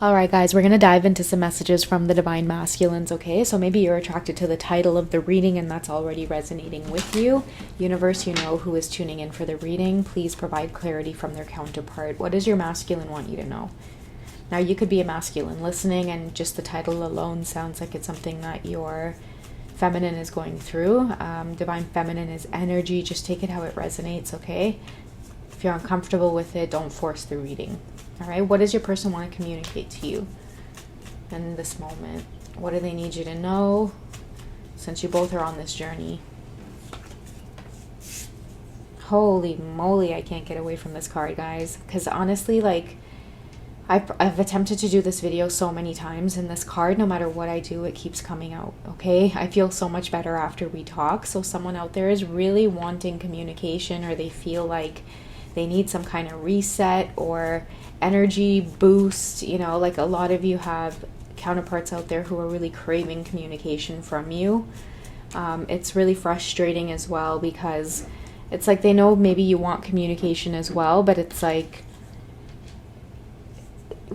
All right, guys, we're going to dive into some messages from the Divine Masculines, okay? So maybe you're attracted to the title of the reading and that's already resonating with you. Universe, you know who is tuning in for the reading. Please provide clarity from their counterpart. What does your masculine want you to know? Now, you could be a masculine listening and just the title alone sounds like it's something that your feminine is going through. Divine feminine is energy. Just take it how it resonates, okay? If you're uncomfortable with it, don't force the reading. All right, what does your person want to communicate to you in this moment? What do they need you to know since you both are on this journey? Holy moly, I can't get away from this card, guys. Because honestly, like, I've attempted to do this video so many times, and this card, no matter what I do, it keeps coming out, okay? I feel so much better after we talk. So someone out there is really wanting communication, or they feel like they need some kind of reset or energy boost. You know, like a lot of you have counterparts out there who are really craving communication from you. It's really frustrating as well because it's like they know maybe you want communication as well, but it's like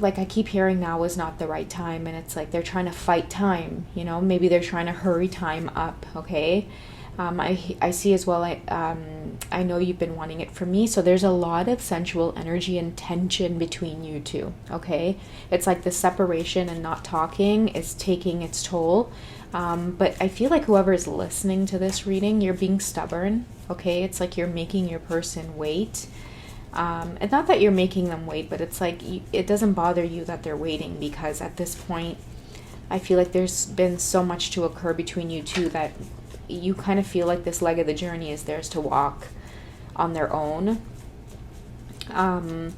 I keep hearing now is not the right time, and it's like they're trying to fight time, you know, maybe they're trying to hurry time up, okay? I see as well, I know you've been wanting it from me, so there's a lot of sensual energy and tension between you two, okay? It's like the separation and not talking is taking its toll, but I feel like whoever is listening to this reading, you're being stubborn, okay? It's like you're making your person wait, and not that you're making them wait, but it's like it doesn't bother you that they're waiting, because at this point, I feel like there's been so much to occur between you two that you kind of feel like this leg of the journey is theirs to walk on their own. But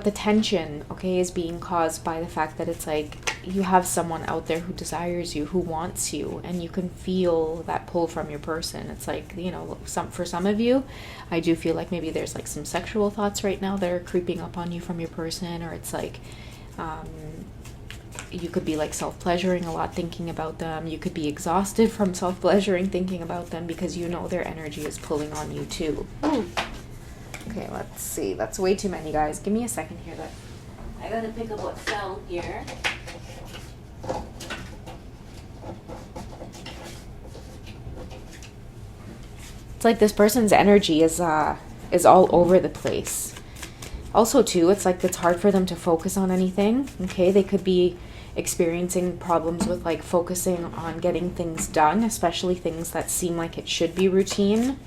the tension, okay, is being caused by the fact that it's like you have someone out there who desires you, who wants you, and you can feel that pull from your person. It's like, you know, for some of you, I do feel like maybe there's like some sexual thoughts right now that are creeping up on you from your person, or it's like you could be like self-pleasuring a lot thinking about them. You could be exhausted from self-pleasuring thinking about them because you know their energy is pulling on you too. Okay, let's see. That's way too many, guys. Give me a second here. I gotta pick up what fell here. It's like this person's energy is all over the place. Also, too, it's like it's hard for them to focus on anything. Okay, they could be experiencing problems with like focusing on getting things done, especially things that seem like it should be routine.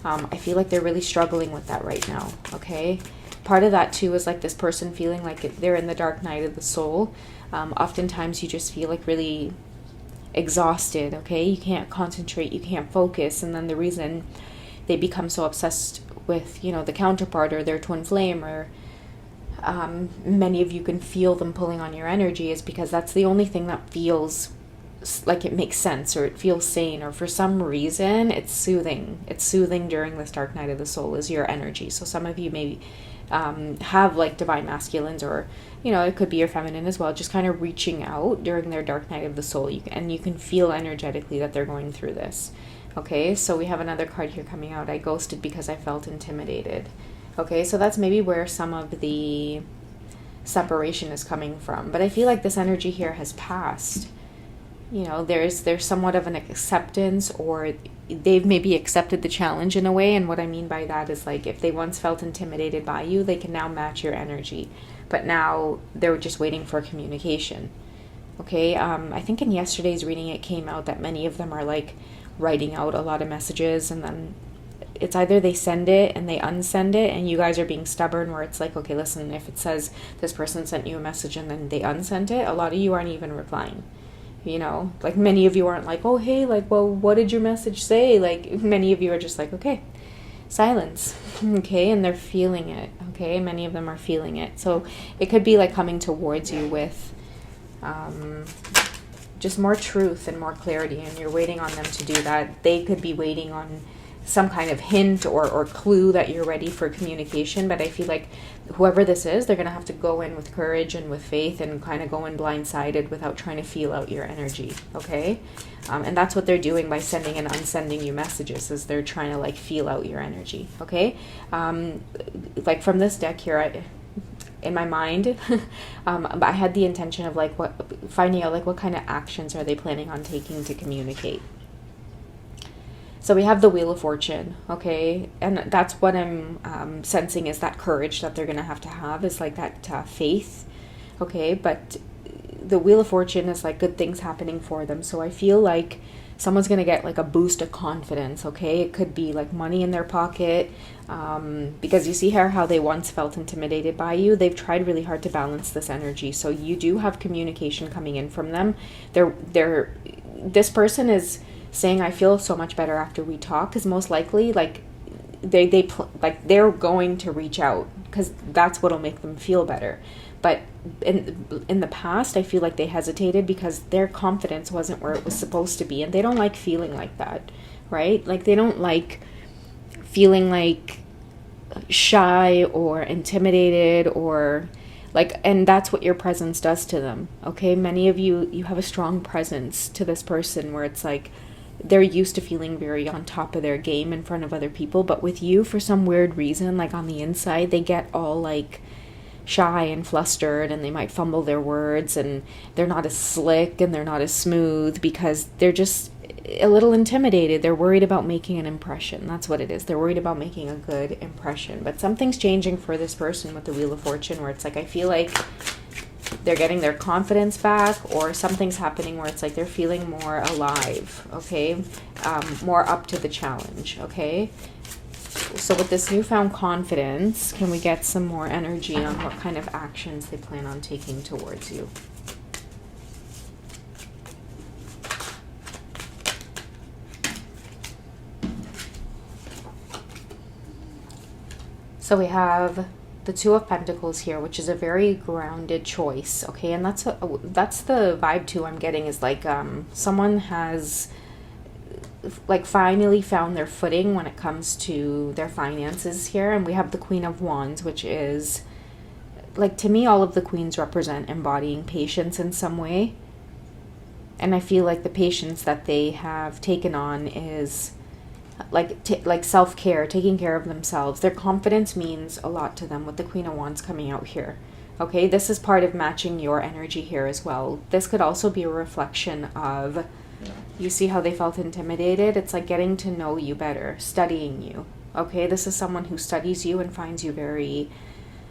I feel like they're really struggling with that right now, okay? Part of that, too, is like this person feeling like they're in the dark night of the soul. Oftentimes, you just feel like really exhausted, okay? You can't concentrate, you can't focus, and then the reason they become so obsessed with, you know, the counterpart or their twin flame, or many of you can feel them pulling on your energy, is because that's the only thing that feels like it makes sense, or it feels sane, or for some reason it's soothing. It's soothing during this dark night of the soul is your energy. So some of you maybe have like divine masculines, or, you know, it could be your feminine as well, just kind of reaching out during their dark night of the soul. And you can feel energetically that they're going through this. Okay, so we have another card here coming out. I ghosted because I felt intimidated. Okay, so that's maybe where some of the separation is coming from. But I feel like this energy here has passed. You know, there's somewhat of an acceptance, or they've maybe accepted the challenge in a way. And what I mean by that is, like, if they once felt intimidated by you, they can now match your energy. But now they're just waiting for communication. Okay, I think in yesterday's reading it came out that many of them are like writing out a lot of messages, and then it's either they send it and they unsend it, and you guys are being stubborn where it's like, okay, listen, if it says this person sent you a message and then they unsent it, a lot of you aren't even replying. You know, like many of you aren't like, oh, hey, like, well, what did your message say? Like, many of you are just like, okay, silence, okay, and they're feeling it, okay? Many of them are feeling it. So it could be like coming towards you with just more truth and more clarity, and you're waiting on them to do that. They could be waiting on some kind of hint or clue that you're ready for communication, but I feel like whoever this is, they're going to have to go in with courage and with faith and kind of go in blindsided without trying to feel out your energy, okay? And that's what they're doing by sending and unsending you messages, is they're trying to like feel out your energy, okay? Like from this deck here, in my mind. But I had the intention of like finding out like what kind of actions are they planning on taking to communicate. So we have the Wheel of Fortune, okay? And that's what I'm sensing is that courage that they're going to have is like that faith, okay? But the Wheel of Fortune is like good things happening for them. So I feel like someone's going to get like a boost of confidence, okay? It could be like money in their pocket, because you see how they once felt intimidated by you. They've tried really hard to balance this energy. So you do have communication coming in from them. This person is saying, I feel so much better after we talk, because most likely like they're going to reach out because that's what'll make them feel better. But in the past, I feel like they hesitated because their confidence wasn't where it was supposed to be, and they don't like feeling like that, right? Like they don't like feeling like shy or intimidated or like, and that's what your presence does to them, okay? Many of you have a strong presence to this person where it's like they're used to feeling very on top of their game in front of other people, but with you, for some weird reason, like on the inside, they get all like shy and flustered, and they might fumble their words, and they're not as slick and they're not as smooth because they're just a little intimidated. They're worried about making an impression. That's what it is. They're worried about making a good impression. But something's changing for this person with the Wheel of Fortune, where it's like I feel like they're getting their confidence back, or something's happening where it's like they're feeling more alive, okay? More up to the challenge, okay? So with this newfound confidence, can we get some more energy on what kind of actions they plan on taking towards you? So we have the Two of Pentacles here, which is a very grounded choice, okay? And that's the vibe too I'm getting, is like someone has like finally found their footing when it comes to their finances here. And we have the Queen of Wands, which is like, to me, all of the queens represent embodying patience in some way. And I feel like the patience that they have taken on is like self-care, taking care of themselves. Their confidence means a lot to them with the Queen of Wands coming out here. Okay, this is part of matching your energy here as well. This could also be a reflection of, you see how they felt intimidated? It's like getting to know you better, studying you. Okay, this is someone who studies you and finds you very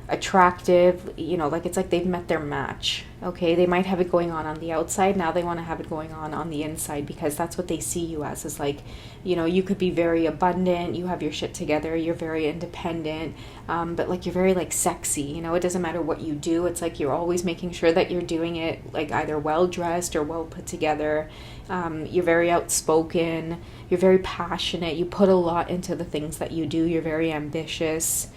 attractive, you know, like it's like they've met their match. Okay, they might have it going on the outside, now they want to have it going on the inside, because that's what they see you as, is like, you know, you could be very abundant, you have your shit together, you're very independent, but like you're very like sexy, you know, it doesn't matter what you do, it's like you're always making sure that you're doing it like either well dressed or well put together. You're very outspoken, you're very passionate, you put a lot into the things that you do, you're very ambitious.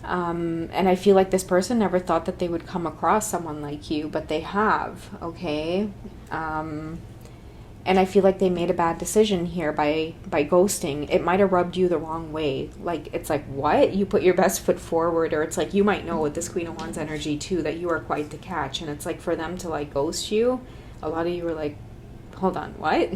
And I feel like this person never thought that they would come across someone like you, but they have, okay? And I feel like they made a bad decision here by ghosting. It might have rubbed you the wrong way. Like, it's like, what? You put your best foot forward, or it's like, you might know with this Queen of Wands energy too, that you are quite the catch. And it's like, for them to like ghost you, a lot of you were like, hold on, what?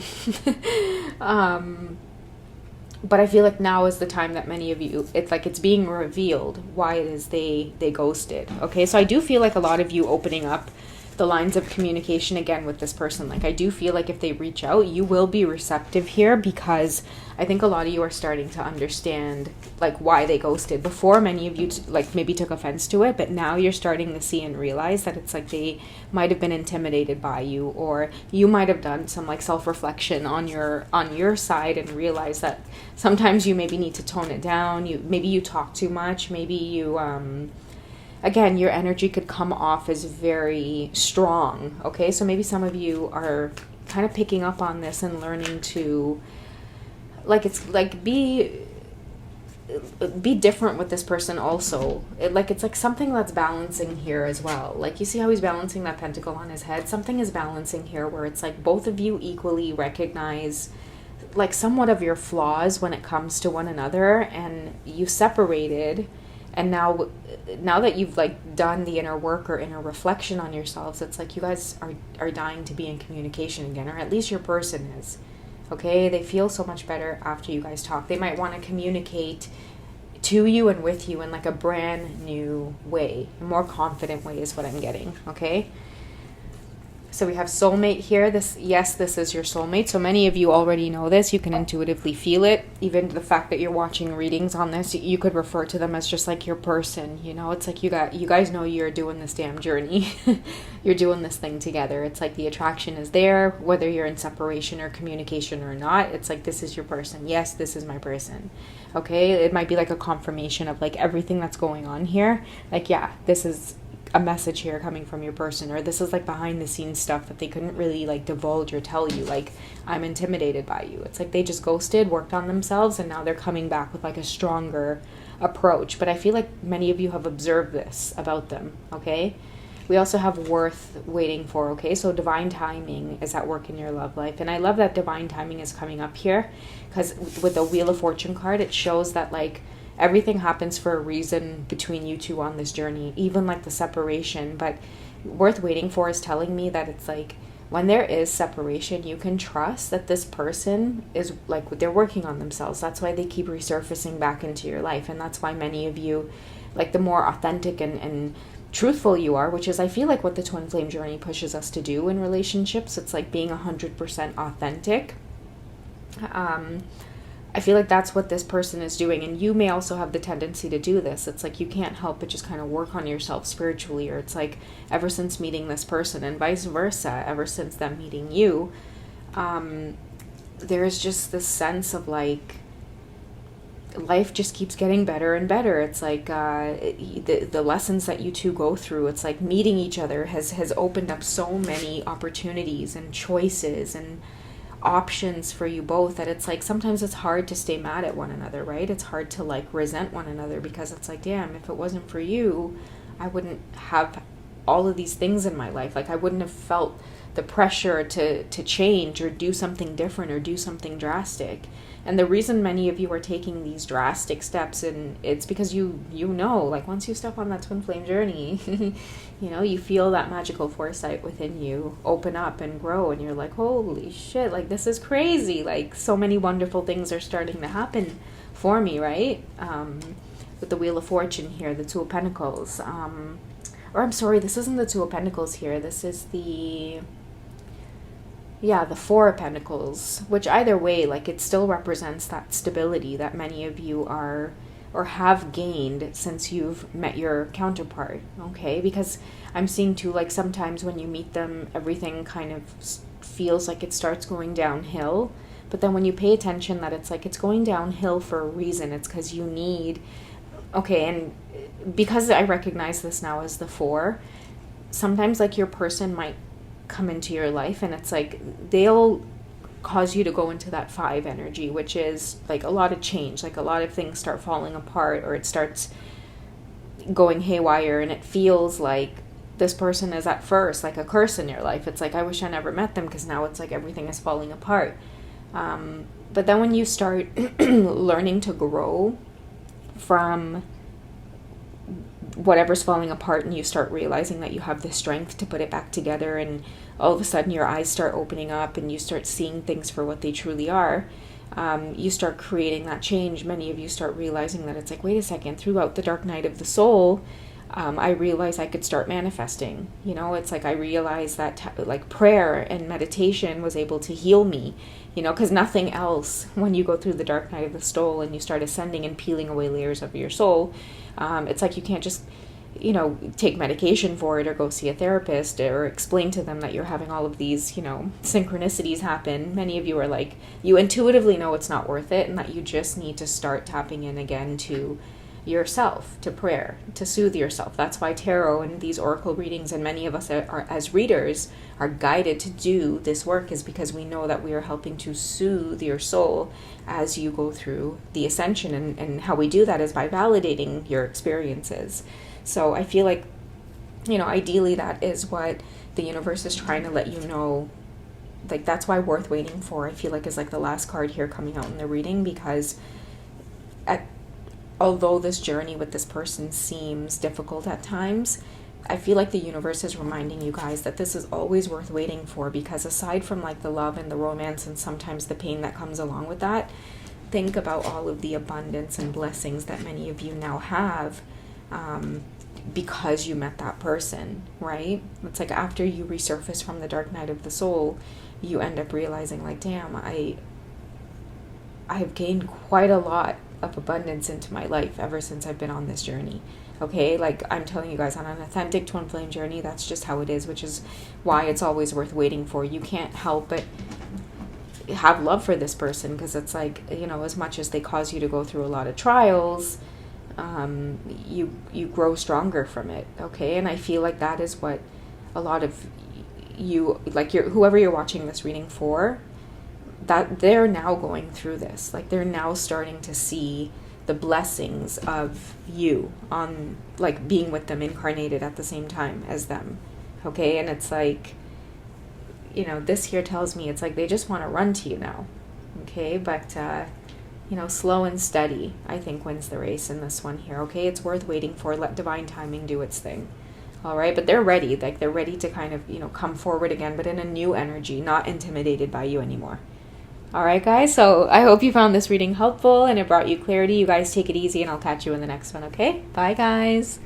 But I feel like now is the time that many of you, it's like it's being revealed why it is they ghosted. Okay, so I do feel like a lot of you opening up the lines of communication again with this person. Like, I do feel like if they reach out, you will be receptive here, because I think a lot of you are starting to understand like why they ghosted. Before, many of you like maybe took offense to it, but now you're starting to see and realize that it's like they might have been intimidated by you, or you might have done some like self-reflection on your side and realize that sometimes you maybe need to tone it down. Maybe you talk too much, maybe you again, your energy could come off as very strong, okay? So maybe some of you are kind of picking up on this and learning to, like, it's like be different with this person also. It's like something that's balancing here as well. Like, you see how he's balancing that pentacle on his head? Something is balancing here where it's like both of you equally recognize like somewhat of your flaws when it comes to one another, and you separated. And now that you've like done the inner work or inner reflection on yourselves, it's like you guys are dying to be in communication again, or at least your person is. Okay, they feel so much better after you guys talk. They might want to communicate to you and with you in like a brand new way, a more confident way is what I'm getting, okay? So we have soulmate here. This is your soulmate. So many of you already know this. You can intuitively feel it. Even the fact that you're watching readings on this, you could refer to them as just like your person. You know, it's like you guys know you're doing this damn journey. You're doing this thing together. It's like the attraction is there, whether you're in separation or communication or not. It's like, this is your person. Yes, this is my person. Okay, it might be like a confirmation of like everything that's going on here. Like, yeah, this is a message here coming from your person, or this is like behind the scenes stuff that they couldn't really like divulge or tell you, like, I'm intimidated by you. It's like they just ghosted, worked on themselves, and now they're coming back with like a stronger approach. But I feel like many of you have observed this about them, okay? We also have worth waiting for, okay? So divine timing is at work in your love life. And I love that divine timing is coming up here, because with the Wheel of Fortune card, it shows that like everything happens for a reason between you two on this journey, even like the separation. But worth waiting for is telling me that it's like when there is separation, you can trust that this person is like, they're working on themselves. That's why they keep resurfacing back into your life. And that's why many of you, like the more authentic and truthful you are, which is I feel like what the twin flame journey pushes us to do in relationships. It's like being 100% authentic. I feel like that's what this person is doing, and you may also have the tendency to do this. It's like you can't help but just kind of work on yourself spiritually, or it's like ever since meeting this person and vice versa, ever since them meeting you, there's just this sense of like life just keeps getting better and better. It's like the lessons that you two go through, it's like meeting each other has opened up so many opportunities and choices and options for you both, that it's like sometimes it's hard to stay mad at one another, right? It's hard to like resent one another, because it's like, damn, if it wasn't for you, I wouldn't have all of these things in my life. Like I wouldn't have felt the pressure to change or do something different or do something drastic. And the reason many of you are taking these drastic steps, and it's because you know, like once you step on that twin flame journey, you know, you feel that magical foresight within you open up and grow, and you're like, holy shit, like this is crazy. Like so many wonderful things are starting to happen for me, right? With the Wheel of Fortune here, the Two of Pentacles. Or I'm sorry, this isn't the Two of Pentacles here. This is the Four of Pentacles, which either way, like it still represents that stability that many of you are or have gained since you've met your counterpart, okay? Because I'm seeing too, like sometimes when you meet them, everything kind of feels like it starts going downhill. But then when you pay attention that it's like it's going downhill for a reason, it's because you need, okay, and because I recognize this now as the Four, sometimes like your person might come into your life and it's like they'll cause you to go into that Five energy, which is like a lot of change, like a lot of things start falling apart, or it starts going haywire, and it feels like this person is at first like a curse in your life. It's like, I wish I never met them, because now it's like everything is falling apart. But then when you start learning to grow from whatever's falling apart, and you start realizing that you have the strength to put it back together, and all of a sudden your eyes start opening up and you start seeing things for what they truly are, you start creating that change. Many of you start realizing that it's like, wait a second, throughout the dark night of the soul, I realized I could start manifesting. You know, it's like I realized that like prayer and meditation was able to heal me, you know, because nothing else, when you go through the dark night of the soul and you start ascending and peeling away layers of your soul, it's like you can't just, you know, take medication for it or go see a therapist or explain to them that you're having all of these, you know, synchronicities happen. Many of you are like, you intuitively know it's not worth it, and that you just need to start tapping in again to yourself, to prayer, to soothe yourself. That's why tarot and these oracle readings, and many of us are as readers are guided to do this work, is because we know that we are helping to soothe your soul as you go through the ascension. And how we do that is by validating your experiences. So I feel like, you know, ideally that is what the universe is trying to let you know. Like that's why worth waiting for, I feel like, is like the last card here coming out in the reading, because although this journey with this person seems difficult at times, I feel like the universe is reminding you guys that this is always worth waiting for, because aside from like the love and the romance and sometimes the pain that comes along with that, think about all of the abundance and blessings that many of you now have, because you met that person, right? It's like after you resurface from the dark night of the soul, you end up realizing like, damn, I've gained quite a lot of abundance into my life ever since I've been on this journey. Okay, like I'm telling you guys, on an authentic twin flame journey, that's just how it is, which is why it's always worth waiting for. You can't help but have love for this person, because it's like, you know, as much as they cause you to go through a lot of trials, you grow stronger from it. Okay, and I feel like that is what a lot of you, like whoever you're watching this reading for, that they're now going through this. Like they're now starting to see the blessings of you on, like, being with them incarnated at the same time as them. Okay, and it's like, you know, this here tells me it's like they just want to run to you now. Okay, but you know, slow and steady, I think, wins the race in this one here. Okay, it's worth waiting for. Let divine timing do its thing. All right, but they're ready. Like they're ready to kind of, you know, come forward again, but in a new energy, not intimidated by you anymore. All right, guys, so I hope you found this reading helpful and it brought you clarity. You guys take it easy, and I'll catch you in the next one, okay? Bye, guys.